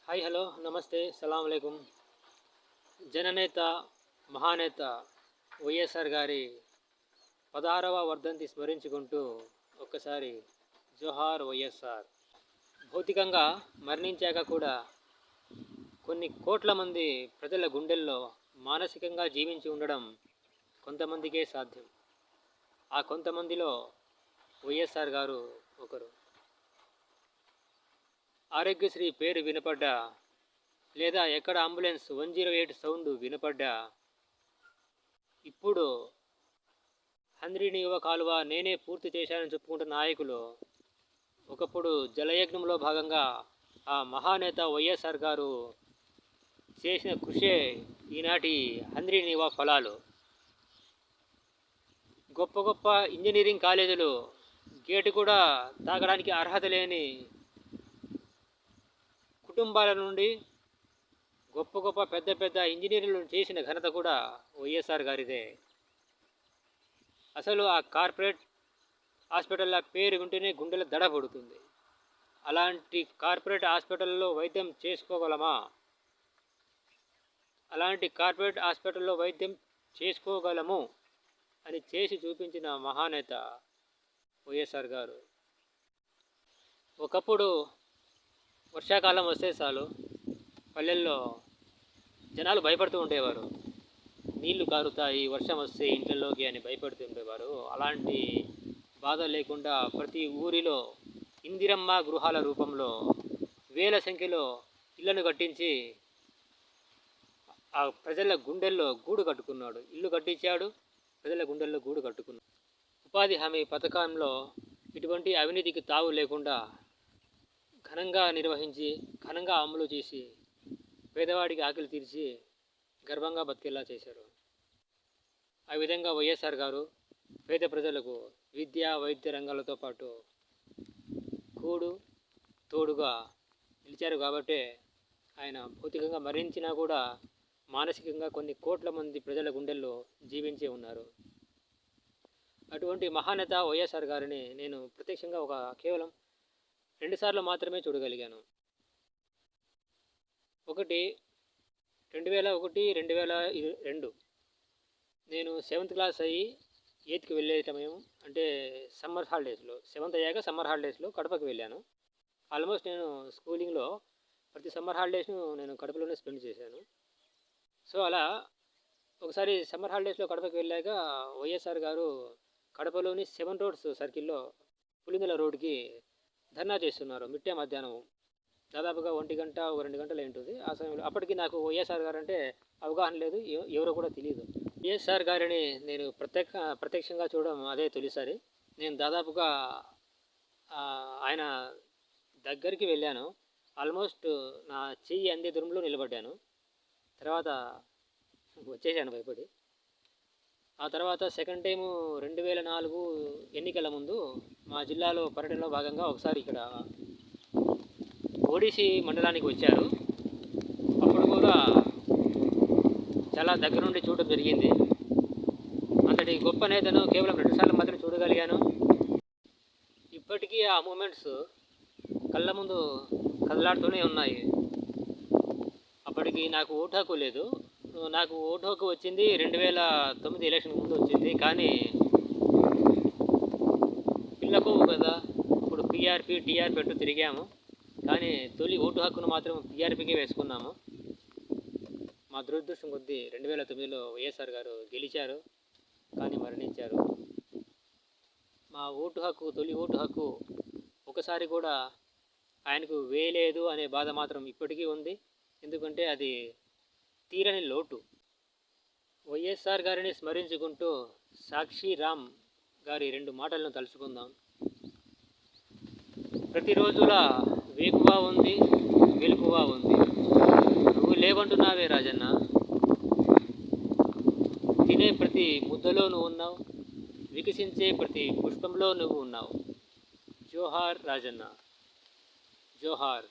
Hi hello నమస్తే సలాం అలైకుం. జననేత మహానేత వైఎస్ఆర్ గారి 16వ వర్ధంతి స్మరించుకుంటూ ఒక్కసారి జోహార్ వైఎస్ఆర్. భౌతికంగా మరణించాక కూడా కొన్ని కోట్ల మంది ప్రజల గుండెల్లో మానసికంగా జీవించి ఉండడం కొంతమందికే సాధ్యం. ఆ కొంతమందిలో వైఎస్ఆర్ గారు ఒకరు. ఆరోగ్యశ్రీ పేరు వినపడ్డా, లేదా ఎక్కడ అంబులెన్స్ 108 సౌండ్ వినపడ్డా, ఇప్పుడు హంద్రీని యువ కాలువ నేనే పూర్తి చేశానని చెప్పుకుంటున్న నాయకులు ఒకప్పుడు జలయజ్ఞంలో భాగంగా ఆ మహానేత వైఎస్ఆర్ గారు చేసిన కృషే ఈనాటి హంద్రీని యువ ఫలాలు. గొప్ప గొప్ప ఇంజనీరింగ్ కాలేజీలు గేటు కూడా తాగడానికి అర్హత లేని కుటుంబాల నుండి గొప్ప గొప్ప పెద్ద పెద్ద ఇంజనీర్లు చేసిన ఘనత కూడా వైఎస్ఆర్ గారిదే. అసలు ఆ కార్పొరేట్ హాస్పిటల్ల పేరు వింటేనే గుండెల దడ పడుతుంది. అలాంటి కార్పొరేట్ హాస్పిటల్లో వైద్యం చేసుకోగలమా? అలాంటి కార్పొరేట్ హాస్పిటల్లో వైద్యం చేసుకోగలము అని చేసి చూపించిన మహానేత వైఎస్ఆర్ గారు. ఒకప్పుడు వర్షాకాలం వస్తే చాలు పల్లెల్లో జనాలు భయపడుతూ ఉండేవారు. నీళ్లు కారుతాయి, వర్షం వస్తే ఇంట్లోకి అని భయపడుతూ ఉండేవారు. అలాంటి బాధ లేకుండా ప్రతి ఊరిలో ఇందిరమ్మ గృహాల రూపంలో వేల సంఖ్యలో ఇళ్లను కట్టించి ఆ ప్రజల గుండెల్లో గూడు కట్టుకున్నాడు. ఇల్లు కట్టించాడు, ప్రజల గుండెల్లో గూడు కట్టుకున్నాడు. ఉపాధి హామీ పథకంలో ఇటువంటి అవినీతికి తావు లేకుండా ఘనంగా నిర్వహించి, ఘనంగా అమలు చేసి, పేదవాడికి ఆకలి తీర్చి గర్వంగా బతికేలా చేశారు. ఆ విధంగా వైఎస్ఆర్ గారు పేద ప్రజలకు విద్య, వైద్య రంగాలతో పాటు కూడు తోడుగా నిలిచారు. కాబట్టే ఆయన భౌతికంగా మరణించినా కూడా మానసికంగా కొన్ని కోట్ల మంది ప్రజల గుండెల్లో జీవించే ఉన్నారు. అటువంటి మహానేత వైఎస్ఆర్ గారిని నేను ప్రత్యక్షంగా కేవలం 2 సార్లు మాత్రమే చూడగలిగాను. ఒకటి 2001, 2002 నేను 7th క్లాస్ అయ్యి 8th వెళ్ళే సమయం, అంటే సమ్మర్ హాలిడేస్లో, 7th అయ్యాక సమ్మర్ హాలిడేస్లో కడపకి వెళ్ళాను. ఆల్మోస్ట్ నేను స్కూలింగ్లో ప్రతి సమ్మర్ హాలిడేస్ను నేను కడపలోనే స్పెండ్ చేశాను. సో అలా ఒకసారి సమ్మర్ హాలిడేస్లో కడపకి వెళ్ళాక వైఎస్ఆర్ గారు కడపలోని 7 రోడ్స్ సర్కిల్లో పులిందల రోడ్కి ధర్నా చేస్తున్నారు. మిట్టే మధ్యాహ్నం దాదాపుగా 1 గంట 2 గంటలు ఉంటుంది. ఆ సమయంలో అప్పటికి నాకు వైఎస్ఆర్ గారు అంటే అవగాహన లేదు, ఎవరో కూడా తెలియదు. వైఎస్ఆర్ గారిని నేను ప్రత్యక్షంగా చూడడం అదే తొలిసారి. నేను దాదాపుగా ఆయన దగ్గరికి వెళ్ళాను. ఆల్మోస్ట్ నా చెయ్యి అందే దూరంలో నిలబడ్డాను. తర్వాత వచ్చేసాను భయపడి. ఆ తర్వాత సెకండ్ టైము 2004 ఎన్నికల ముందు మా జిల్లాలో పర్యటనలో భాగంగా ఒకసారి ఇక్కడ ఓడిసి మండలానికి వచ్చారు. అప్పుడు కూడా చాలా దగ్గర నుండి చూడడం జరిగింది. అంతటి గొప్ప నేతను కేవలం 2 సార్లు మాత్రం చూడగలిగాను. ఇప్పటికీ ఆ మూమెంట్స్ కళ్ళ ముందు కదలాడుతూనే ఉన్నాయి. అప్పటికి నాకు ఓటు హక్కు లేదు. నాకు ఓటు హక్కు వచ్చింది 2009 ఎలక్షన్ ముందు వచ్చింది. కానీ పిల్లకు కదా, ఇప్పుడు పీఆర్పీ టీఆర్పీ అంటూ తిరిగాము. కానీ తొలి ఓటు హక్కును మాత్రం పీఆర్పీకే వేసుకున్నాము. మా దురదృష్టం కొద్దీ 2009లో వైఎస్ఆర్ గారు గెలిచారు, కానీ మరణించారు. మా ఓటు హక్కు, తొలి ఓటు హక్కు ఒకసారి కూడా ఆయనకు వేయలేదు అనే బాధ మాత్రం ఇప్పటికీ ఉంది. ఎందుకంటే అది తీరని లోటు. వైఎస్ఆర్ గారిని స్మరించుకుంటూ సాక్షి రామ్ గారి 2 మాటలను తలుచుకుందాం. ప్రతిరోజులా వేకువా ఉంది, వెలుకువా ఉంది. నువ్వు లేవంటున్నావే రాజన్న, తినే ప్రతి ముద్దలో నువ్వు ఉన్నావు, వికసించే ప్రతి పుష్పంలో నువ్వు ఉన్నావు. జోహార్ రాజన్న, జోహార్.